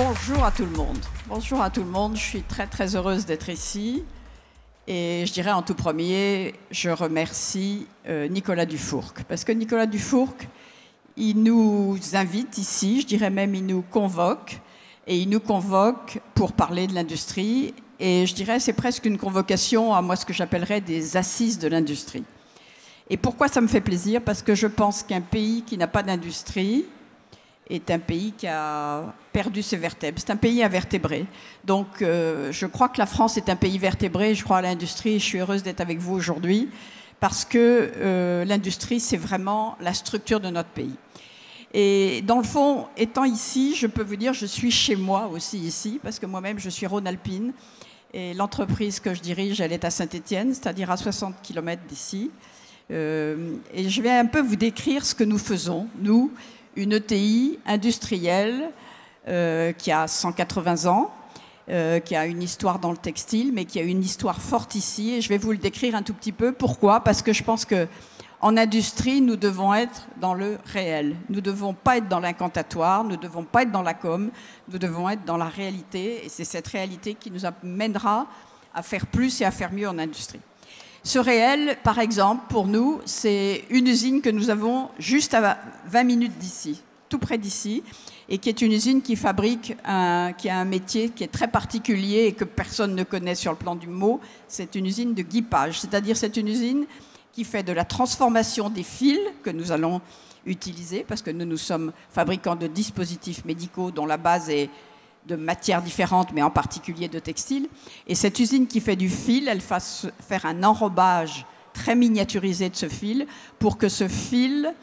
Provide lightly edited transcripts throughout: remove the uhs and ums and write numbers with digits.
Bonjour à tout le monde. Bonjour à tout le monde. Je suis très très heureuse d'être ici. Et je dirais en tout premier, je remercie Nicolas Dufourcq. Parce que Nicolas Dufourcq, il nous invite ici, je dirais même il nous convoque. Et il nous convoque pour parler de l'industrie. Et je dirais c'est presque une convocation à moi ce que j'appellerais des assises de l'industrie. Et pourquoi ça me fait plaisir? Parce que je pense qu'un pays qui n'a pas d'industrie est un pays qui a perdu ses vertèbres. C'est un pays invertébré. Donc, je crois que la France est un pays vertébré. Je crois à l'industrie. Je suis heureuse d'être avec vous aujourd'hui parce que l'industrie, c'est vraiment la structure de notre pays. Et dans le fond, étant ici, je peux vous dire, je suis chez moi aussi ici, parce que moi-même, je suis Rhône-Alpine. Et l'entreprise que je dirige, elle est à Saint-Étienne, c'est-à-dire à 60 km d'ici. Et je vais un peu vous décrire ce que nous faisons, nous, une ETI industrielle qui a 180 ans, qui a une histoire dans le textile, mais qui a une histoire forte ici. Et je vais vous le décrire un tout petit peu. Pourquoi? Parce que je pense qu'en industrie, nous devons être dans le réel. Nous ne devons pas être dans l'incantatoire, nous ne devons pas être dans la com, nous devons être dans la réalité. Et c'est cette réalité qui nous amènera à faire plus et à faire mieux en industrie. Ce réel, par exemple, pour nous, c'est une usine que nous avons juste à 20 minutes d'ici, tout près d'ici, et qui est une usine qui fabrique, qui a un métier qui est très particulier et que personne ne connaît sur le plan du mot. C'est une usine de guipage, c'est-à-dire c'est une usine qui fait de la transformation des fils que nous allons utiliser, parce que nous sommes fabricants de dispositifs médicaux dont la base est de matières différentes, mais en particulier de textiles. Et cette usine qui fait du fil, elle va faire un enrobage très miniaturisé de ce fil pour que ce fil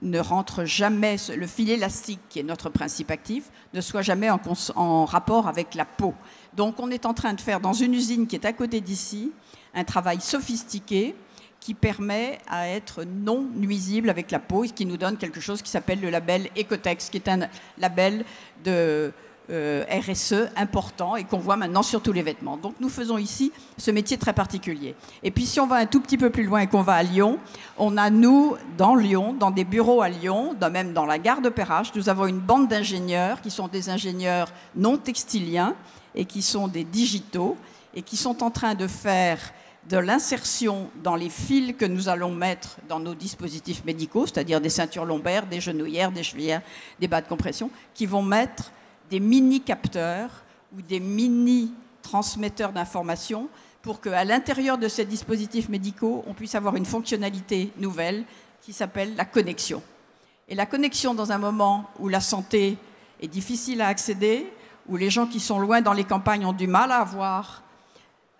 ne rentre jamais, le fil élastique qui est notre principe actif, ne soit jamais en rapport avec la peau. Donc on est en train de faire dans une usine qui est à côté d'ici un travail sophistiqué qui permet à être non nuisible avec la peau et qui nous donne quelque chose qui s'appelle le label Ecotex, qui est un label de RSE important et qu'on voit maintenant sur tous les vêtements. Donc nous faisons ici ce métier très particulier. Et puis si on va un tout petit peu plus loin et qu'on va à Lyon, on a nous, dans Lyon, dans des bureaux à Lyon, même dans la gare de Perrache, nous avons une bande d'ingénieurs qui sont des ingénieurs non textiliens et qui sont des digitaux et qui sont en train de faire de l'insertion dans les fils que nous allons mettre dans nos dispositifs médicaux, c'est-à-dire des ceintures lombaires, des genouillères, des chevillères, des bas de compression, qui vont mettre des mini-capteurs ou des mini-transmetteurs d'informations pour qu'à l'intérieur de ces dispositifs médicaux, on puisse avoir une fonctionnalité nouvelle qui s'appelle la connexion. Et la connexion dans un moment où la santé est difficile à accéder, où les gens qui sont loin dans les campagnes ont du mal à avoir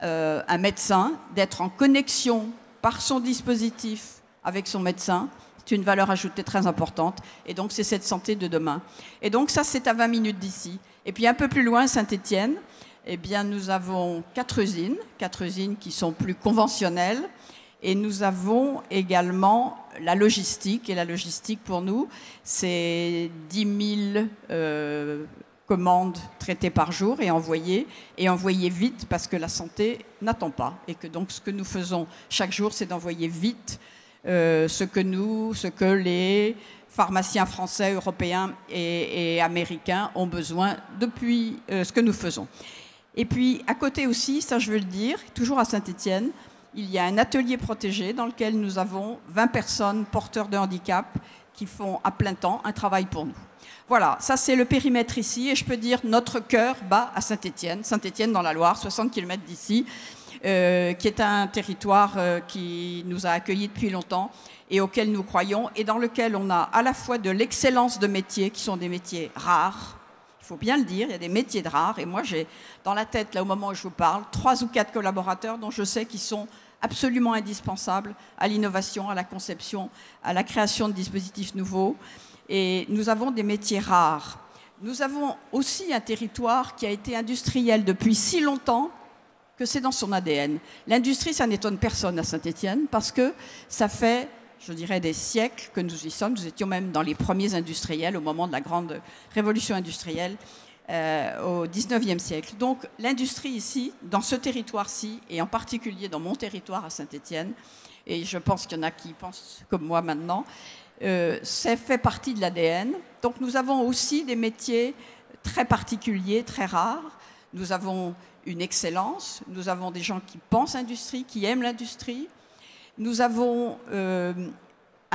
un médecin, d'être en connexion par son dispositif avec son médecin, c'est une valeur ajoutée très importante. Et donc, c'est cette santé de demain. Et donc, ça, c'est à 20 minutes d'ici. Et puis, un peu plus loin, Saint-Étienne, eh bien, nous avons 4 usines qui sont plus conventionnelles. Et nous avons également la logistique. Et la logistique, pour nous, c'est 10 000 commandes traitées par jour et envoyées vite parce que la santé n'attend pas. Et que donc, ce que nous faisons chaque jour, c'est d'envoyer vite ce que les pharmaciens français, européens et américains ont besoin depuis ce que nous faisons. Et puis, à côté aussi, ça je veux le dire, toujours à Saint-Étienne, il y a un atelier protégé dans lequel nous avons 20 personnes porteurs de handicap qui font à plein temps un travail pour nous. Voilà, ça c'est le périmètre ici, et je peux dire notre cœur bat à Saint-Étienne dans la Loire, 60 km d'ici, qui est un territoire qui nous a accueillis depuis longtemps et auquel nous croyons, et dans lequel on a à la fois de l'excellence de métiers, qui sont des métiers rares, il faut bien le dire, il y a des métiers de rares, et moi j'ai dans la tête, là au moment où je vous parle, 3 ou 4 collaborateurs dont je sais qu'ils sont absolument indispensables à l'innovation, à la conception, à la création de dispositifs nouveaux. Et nous avons des métiers rares. Nous avons aussi un territoire qui a été industriel depuis si longtemps que c'est dans son ADN. L'industrie, ça n'étonne personne à Saint-Étienne parce que ça fait, je dirais, des siècles que nous y sommes. Nous étions même dans les premiers industriels au moment de la grande révolution industrielle au 19e siècle. Donc l'industrie ici, dans ce territoire-ci, et en particulier dans mon territoire à Saint-Étienne, et je pense qu'il y en a qui pensent comme moi maintenant, ça fait partie de l'ADN. Donc nous avons aussi des métiers très particulier, très rare. Nous avons une excellence, nous avons des gens qui pensent industrie, qui aiment l'industrie. Nous avons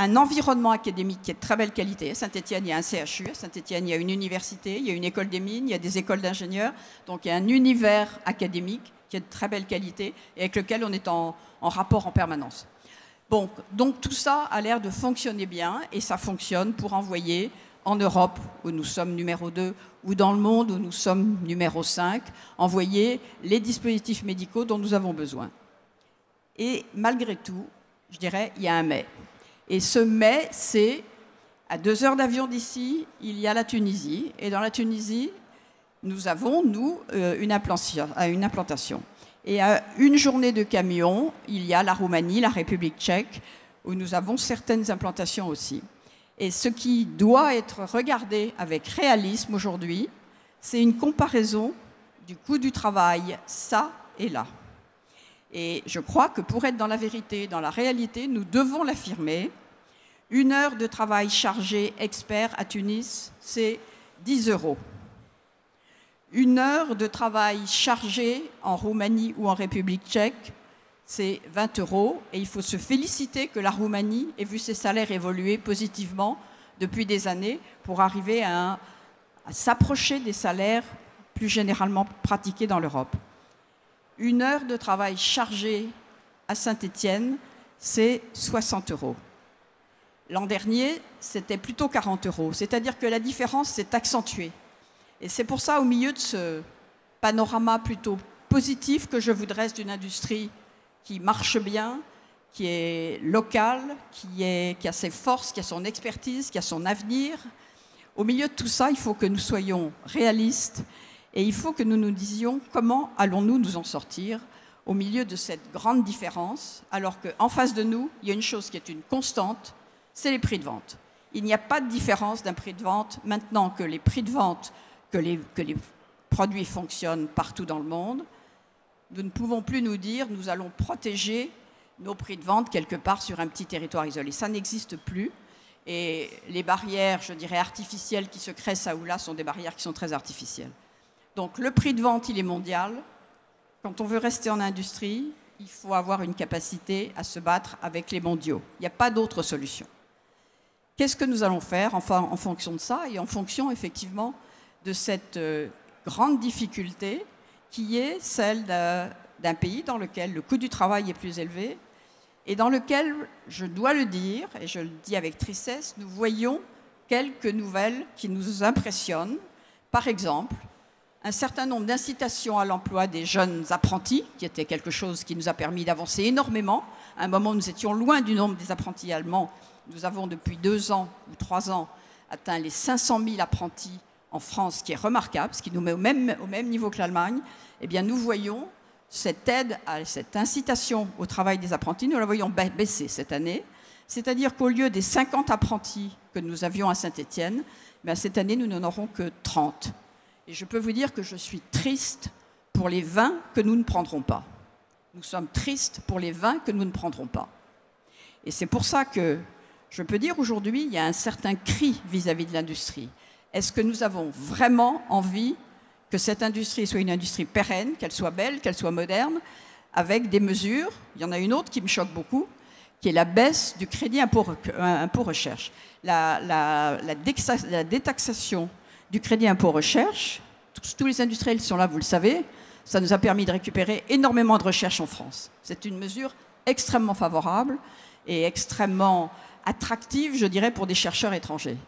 un environnement académique qui est de très belle qualité. À Saint-Étienne, il y a un CHU, à Saint-Étienne, il y a une université, il y a une école des mines, il y a des écoles d'ingénieurs. Donc il y a un univers académique qui est de très belle qualité et avec lequel on est en rapport en permanence. Bon, donc tout ça a l'air de fonctionner bien et ça fonctionne pour envoyer en Europe, où nous sommes numéro 2, ou dans le monde, où nous sommes numéro 5, envoyer les dispositifs médicaux dont nous avons besoin. Et malgré tout, je dirais, il y a un mais. Et ce mais, c'est à 2 heures d'avion d'ici, il y a la Tunisie. Et dans la Tunisie, nous avons, nous, une implantation. Et à 1 journée de camion, il y a la Roumanie, la République tchèque, où nous avons certaines implantations aussi. Et ce qui doit être regardé avec réalisme aujourd'hui, c'est une comparaison du coût du travail, ça et là. Et je crois que pour être dans la vérité, dans la réalité, nous devons l'affirmer. 1 heure de travail chargé expert à Tunis, c'est 10 €. 1 heure de travail chargé en Roumanie ou en République tchèque, c'est 20 €. Et il faut se féliciter que la Roumanie ait vu ses salaires évoluer positivement depuis des années pour arriver à s'approcher des salaires plus généralement pratiqués dans l'Europe. 1 heure de travail chargé à Saint-Étienne, c'est 60 €. L'an dernier, c'était plutôt 40 €. C'est-à-dire que la différence s'est accentuée. Et c'est pour ça, au milieu de ce panorama plutôt positif que je vous dresse d'une industrie qui marche bien, qui est locale, qui a ses forces, qui a son expertise, qui a son avenir, au milieu de tout ça, il faut que nous soyons réalistes et il faut que nous nous disions comment allons-nous nous en sortir au milieu de cette grande différence, alors qu'en face de nous, il y a une chose qui est une constante, c'est les prix de vente. Il n'y a pas de différence d'un prix de vente maintenant que les prix de vente, que les produits fonctionnent partout dans le monde. Nous ne pouvons plus nous dire nous allons protéger nos prix de vente quelque part sur un petit territoire isolé. Ça n'existe plus. Et les barrières, je dirais, artificielles qui se créent ça ou là sont des barrières qui sont très artificielles. Donc le prix de vente, il est mondial. Quand on veut rester en industrie, il faut avoir une capacité à se battre avec les mondiaux. Il n'y a pas d'autre solution. Qu'est-ce que nous allons faire en fonction de ça et en fonction effectivement de cette grande difficulté qui est celle d'un pays dans lequel le coût du travail est plus élevé et dans lequel, je dois le dire, et je le dis avec tristesse, nous voyons quelques nouvelles qui nous impressionnent. Par exemple, un certain nombre d'incitations à l'emploi des jeunes apprentis, qui était quelque chose qui nous a permis d'avancer énormément. À un moment, nous étions loin du nombre des apprentis allemands. Nous avons depuis 2 ans ou 3 ans atteint les 500 000 apprentis en France, ce qui est remarquable, ce qui nous met au même niveau que l'Allemagne. Eh bien, nous voyons cette aide, cette incitation au travail des apprentis, nous la voyons baisser cette année. C'est-à-dire qu'au lieu des 50 apprentis que nous avions à Saint-Étienne, cette année, nous n'en aurons que 30. Et je peux vous dire que je suis triste pour les 20 que nous ne prendrons pas. Nous sommes tristes pour les 20 que nous ne prendrons pas. Et c'est pour ça que je peux dire aujourd'hui, il y a un certain cri vis-à-vis de l'industrie. Est-ce que nous avons vraiment envie que cette industrie soit une industrie pérenne, qu'elle soit belle, qu'elle soit moderne, avec des mesures? Il y en a une autre qui me choque beaucoup, qui est la baisse du crédit impôt recherche. La détaxation du crédit impôt recherche, tous les industriels sont là, vous le savez, ça nous a permis de récupérer énormément de recherche en France. C'est une mesure extrêmement favorable et extrêmement attractive, je dirais, pour des chercheurs étrangers.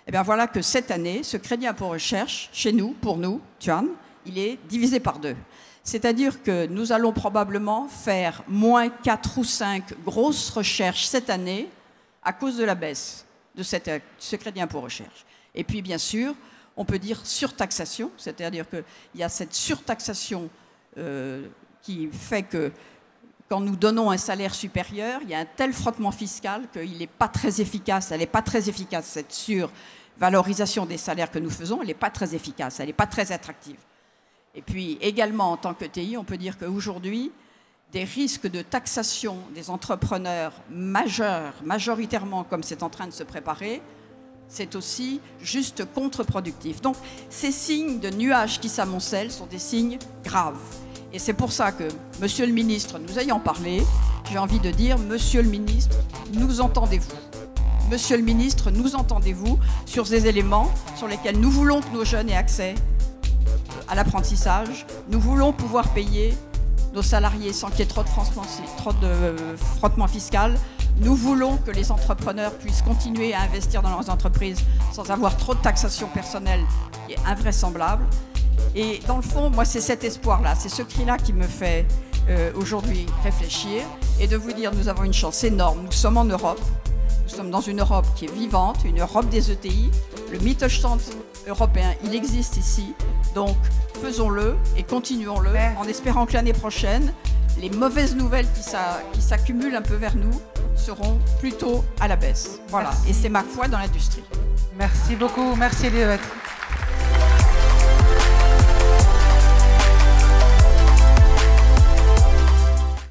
Et bien voilà que cette année, ce crédit impôt recherche, chez nous, pour nous, Tuan, il est divisé par 2. C'est-à-dire que nous allons probablement faire moins 4 ou 5 grosses recherches cette année à cause de la baisse de ce crédit impôt recherche. Et puis, bien sûr, on peut dire surtaxation, c'est-à-dire qu'il y a cette surtaxation qui fait que quand nous donnons un salaire supérieur, il y a un tel frottement fiscal qu'il n'est pas très efficace. Elle n'est pas très efficace, cette survalorisation des salaires que nous faisons, elle n'est pas très efficace, elle n'est pas très attractive. Et puis également, en tant que TI, on peut dire qu'aujourd'hui, des risques de taxation des entrepreneurs majeurs, majoritairement comme c'est en train de se préparer, c'est aussi juste contre-productif. Donc ces signes de nuages qui s'amoncellent sont des signes graves. Et c'est pour ça que, Monsieur le ministre, nous ayant parlé, j'ai envie de dire, Monsieur le ministre, nous entendez-vous? Monsieur le ministre, nous entendez-vous sur ces éléments sur lesquels nous voulons que nos jeunes aient accès à l'apprentissage? Nous voulons pouvoir payer nos salariés sans qu'il y ait trop de frottement fiscal. Nous voulons que les entrepreneurs puissent continuer à investir dans leurs entreprises sans avoir trop de taxation personnelle qui est invraisemblable. Et dans le fond, moi, c'est cet espoir-là, c'est ce cri-là qui me fait aujourd'hui réfléchir et de vous dire, nous avons une chance énorme. Nous sommes en Europe, nous sommes dans une Europe qui est vivante, une Europe des ETI. Le Mittelstand européen, il existe ici. Donc, faisons-le et continuons-le en espérant que l'année prochaine, les mauvaises nouvelles qui s'accumulent un peu vers nous seront plutôt à la baisse. Voilà, merci. Et c'est ma foi dans l'industrie. Merci beaucoup, merci Elisabeth.